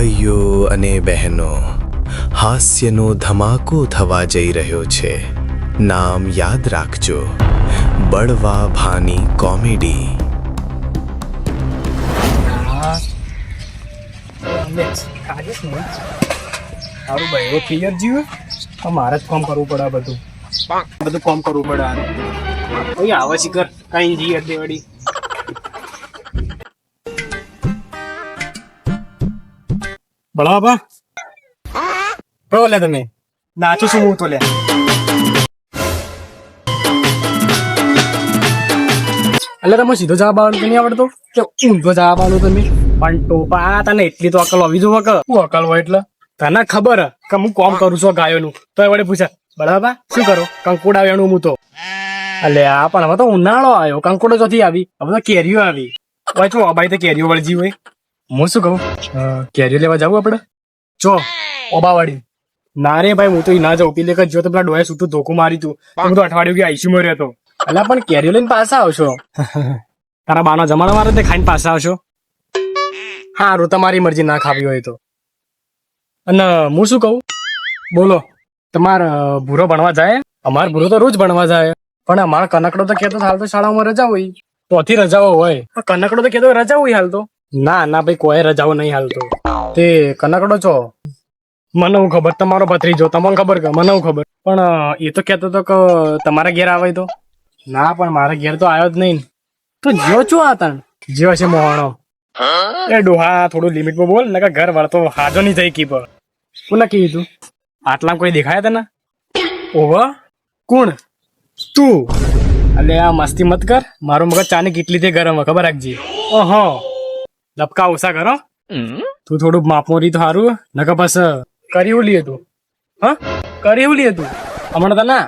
ભાઈઓ અને બહેનો, હાસ્યનો ધમાકો થવા જઈ રહ્યો છે. નામ યાદ રાખજો, બળવા ભાની કોમેડી. સારું ભાઈ, એવો ક્લિયર જીવ મારે જ કામ કરવું પડે. બધું કામ કરવું પડે. ભાઈ આવે શિખર કઈ જી હતી વળી. બળવા બળો લે, તમે નાચો શું હું તો લે. એટલે તમે સીધો જવાબ આવવાનું નહીં આવડતો કે ઊંધો જવાબ આવવાનું તમે? પણ ટોપા તને એટલી તો અકલ હોવી જોવે કે શું અકલ હોય એટલે તને ખબર કે હું કોમ કરું છું ગાયોનું, તો એ વડે પૂછે બરાબર શું કરો? કંકુડા વેણું હું તો. એટલે આ પણ હવે તો ઉનાળો આવ્યો, કંકુડો ચોથી આવી, હવે તો કેરીઓ આવી. હવે શું અબાઈ તો કેરીઓ વળજી હોય. હું શું કહું, કેરીઓ લેવા જવું આપડે? ચો ઓબાવાડી ના રે ભાઈ, હું તો ના જાઉં. પેલે જો તો પેલા ડોયા છૂટું ધોકું મારી તું, હું તો અઠવાડિયું કે આઈસીયુ માં રહેતો. એટલે પણ કેરીઓ લઈને પાછા આવશો? તારા બાનો જમાનો મારે તે ખાઈને પાછા આવશો? હારું, તમારી મરજી ના ખાવી હોય તો. અને હું શું કહું, બોલો તમાર ભૂરો ભણવા જાય? અમાર ભૂરો તો રોજ ભણવા જાય, પણ અમારા કનકડો તો કેતો હાલ તો શાળામાં રજા હોય. તોથી રજાઓ હોય. કનકડો તો કેતો રજા હોય હાલ તો. ના ના ભાઈ, કોઈ રજાઓ નહીં હાલતો. તે કનકડો છો? મને હું ખબર, તમારો ભત્રીજો, તમને ખબર કે મને હું ખબર. પણ એ તો કેતો હતો કે તમારા ઘેર આવે તો. ના પણ મારા ઘેર તો આવ્યો જ નહીં. તો જ્યો છો આ તણ જ્યો છે મોહણો. એ ડોહા થોડું લિમિટમાં બોલ, ને ઘર વળતો હાજો નહીં થઈ કીપ. કોને કીધું? આટલામાં કોઈ દેખાયા તને? ઓવા કોણ? તું? એટલે આ મસ્તી મત કર, મારું મગજ ચાની કેટલી તે ગરમ ખબર રાખજી. ઓહો, લપકા ઓછા કરો. તું થોડું માપમાં રહી તો સારું, નકર બસ કરી એવું લીએ તું. હા કરી એવું લીએ તું હમણાં તને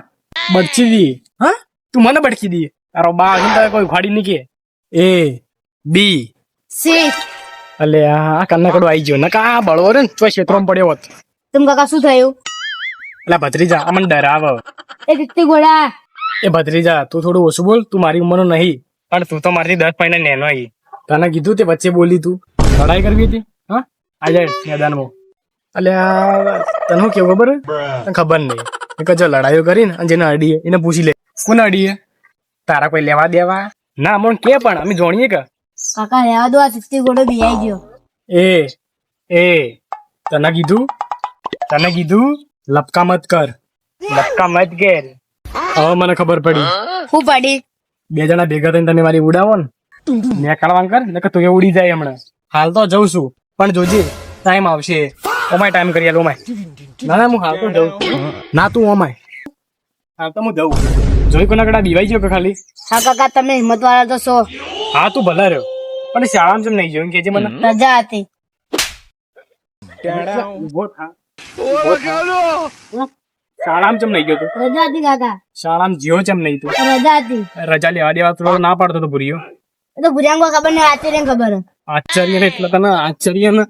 બડચી દી. હા તું મને બડકી દી? તારો બા કોઈ ઉખાડી નહીં કે એ બી સી. એટલે આ કન્નાકડો આવી ગયો, નકા આ બળવો રે ને તો ક્ષેત્રમાં પડ્યો હોત. તમ કાકા શું થયું? એટલે ભત્રીજા અમને ડરાવ. એ દીકતી ઘોડા. એ ભત્રીજા તું થોડું ઓછું બોલ, તું મારી ઉંમરનો નહીં, પણ તું તો મારી 10 મહિના નેનો આવી. તને કીધું તે વચ્ચે બોલી તું લડાઈ કરવી હતી? હા આજે મેદાનમાં. એટલે તને શું કેવું ખબર? તને ખબર નહીં કે જો લડાઈઓ કરીને અને જેને અડીએ એને પૂછી લે. કોને અડીએ? તારા કોઈ લેવા દેવા ના મને કે, પણ અમે જોણીએ કે. કાકા રહેવા દો, આ દીકતી ઘોડો બિયાઈ ગયો. એ તને કીધું લપકા મત કર, લપકા મત કર. હવે મને ખબર પડી. હું પડી? બે જણા ભેગા થઈને તમે મારી ઉડાવો ને, મેં કાળવાન કર ને કે તું ઉડી જાય. હમણાં હાલ તો જઉં છું, પણ જોજે ટાઈમ આવશે. ઓમાય ટાઈમ કરી આલો ઓમાય. ના હું હાલ તો જઉં છું. ના તું ઓમાય હાલ તો હું જઉં. જોઈ કોના કડા બીવાઈ ગયો કે ખાલી? હા કાકા, તમે હિંમત વાળા તો છો. હા તું ભલા રહ્યો, પણ શાળામાં જેમ નહીં જોયું કેજે મને. રજા હતી. ઉભો થા. શાળામાં ચમ નહીં ગયો તું? રજા હતી કાકા. શાળામાં જીવો ચમ નહીં તું? રજા હતી. રજા લેવા દેવા થોડો ના પાડતો તો ભૂરીયો. એ તો ભુરિયાંગો ખબર ને આચાર્ય ખબર. આશ્ચર્ય ને એટલે તને આશ્ચર્ય ને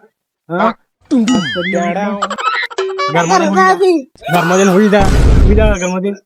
ઘરમાં જઈને હોઈ જા ઘરમાં જઈને